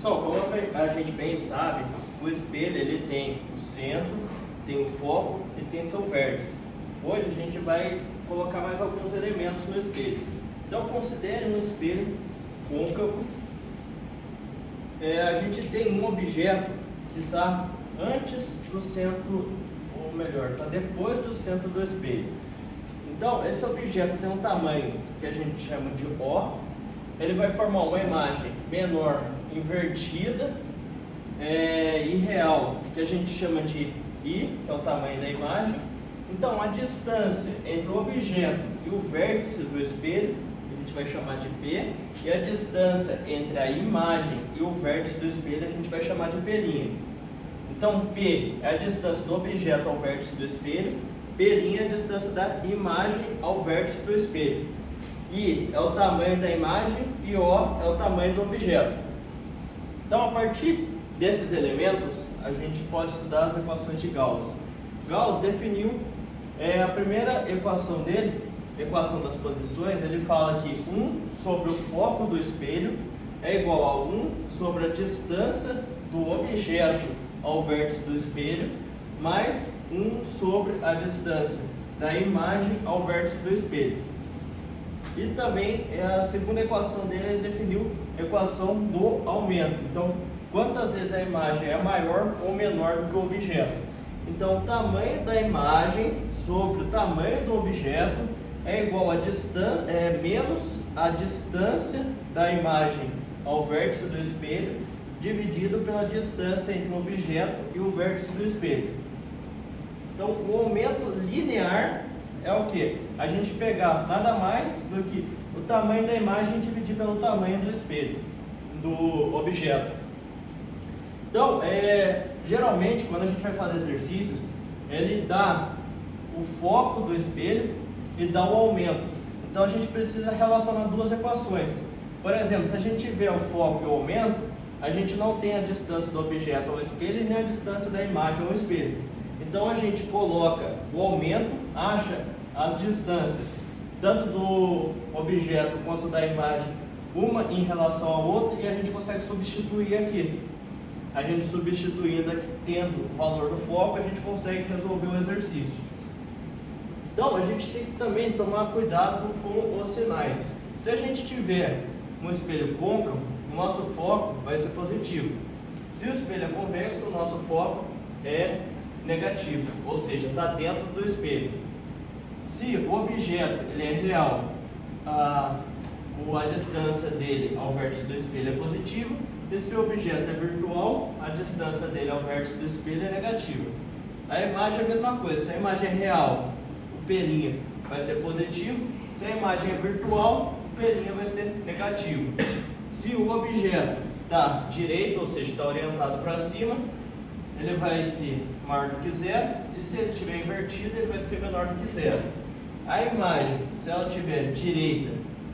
Pessoal, como a gente bem sabe, o espelho ele tem o centro, tem o foco e tem seu vértice. Hoje a gente vai colocar mais alguns elementos no espelho. Então considere um espelho côncavo. A gente tem um objeto que está antes do centro, ou melhor, está depois do centro do espelho. Então esse objeto tem um tamanho que a gente chama de O. Ele vai formar uma imagem menor invertida e real, que a gente chama de I, que é o tamanho da imagem. Então a distância entre o objeto e o vértice do espelho a gente vai chamar de P, e a distância entre a imagem e o vértice do espelho a gente vai chamar de P'. Então P é a distância do objeto ao vértice do espelho, P' é a distância da imagem ao vértice do espelho. I é o tamanho da imagem e O é o tamanho do objeto. Então, a partir desses elementos, a gente pode estudar as equações de Gauss. Gauss definiu a primeira equação dele, equação das posições. Ele fala que 1 sobre o foco do espelho é igual a 1 sobre a distância do objeto ao vértice do espelho, mais 1 sobre a distância da imagem ao vértice do espelho. E também a segunda equação dele, ele definiu a equação do aumento. Então, quantas vezes a imagem é maior ou menor do que o objeto. Então, o tamanho da imagem sobre o tamanho do objeto é igual a menos a distância da imagem ao vértice do espelho dividido pela distância entre o objeto e o vértice do espelho. Então, o aumento linear é o que? A gente pegar nada mais do que o tamanho da imagem e dividir pelo tamanho do espelho, do objeto. Então, geralmente, quando a gente vai fazer exercícios, ele dá o foco do espelho e dá o aumento. Então, a gente precisa relacionar duas equações. Por exemplo, se a gente tiver o foco e o aumento, a gente não tem a distância do objeto ao espelho e nem a distância da imagem ao espelho. Então a gente coloca o aumento, acha as distâncias tanto do objeto quanto da imagem, uma em relação à outra, e a gente consegue substituir aqui. A gente substituindo aqui, tendo o valor do foco, a gente consegue resolver o exercício. Então a gente tem que também tomar cuidado com os sinais. Se a gente tiver um espelho côncavo, o nosso foco vai ser positivo. Se o espelho é convexo, o nosso foco é negativo, ou seja, está dentro do espelho. Se o objeto ele é real, a distância dele ao vértice do espelho é positiva, e se o objeto é virtual, a distância dele ao vértice do espelho é negativa. A imagem é a mesma coisa. Se a imagem é real, o P' vai ser positivo. Se a imagem é virtual, o P' vai ser negativo. Se o objeto está direito, ou seja, está orientado para cima, ele vai ser maior do que zero, e se ele estiver invertido, ele vai ser menor do que zero. A imagem, se ela estiver direita,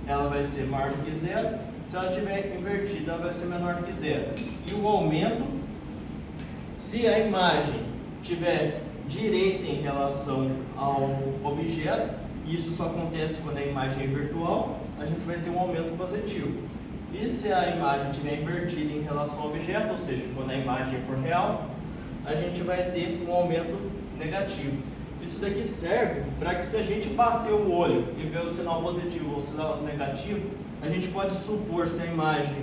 ela vai ser maior do que zero, se ela estiver invertida, ela vai ser menor do que zero. E o aumento, se a imagem estiver direita em relação ao objeto, isso só acontece quando a imagem é virtual, a gente vai ter um aumento positivo. E se a imagem estiver invertida em relação ao objeto, ou seja, quando a imagem for real, a gente vai ter um aumento negativo. Isso daqui serve para que, se a gente bater o olho e ver o sinal positivo ou o sinal negativo, a gente pode supor se a imagem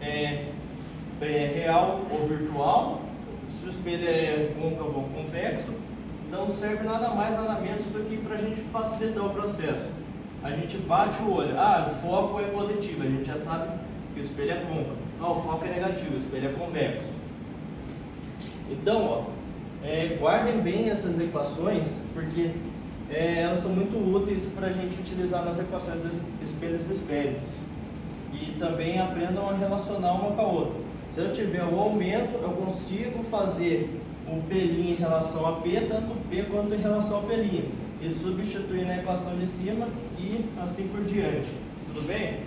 é real ou virtual, se o espelho é côncavo ou convexo. Então serve nada mais, nada menos do que para a gente facilitar o processo. A gente bate o olho, o foco é positivo, a gente já sabe que o espelho é côncavo. O foco é negativo, o espelho é convexo. Então, guardem bem essas equações, porque elas são muito úteis para a gente utilizar nas equações dos espelhos esféricos. E também aprendam a relacionar uma com a outra. Se eu tiver o aumento, eu consigo fazer o P' em relação a P, tanto P quanto em relação ao P', e substituir na equação de cima e assim por diante. Tudo bem?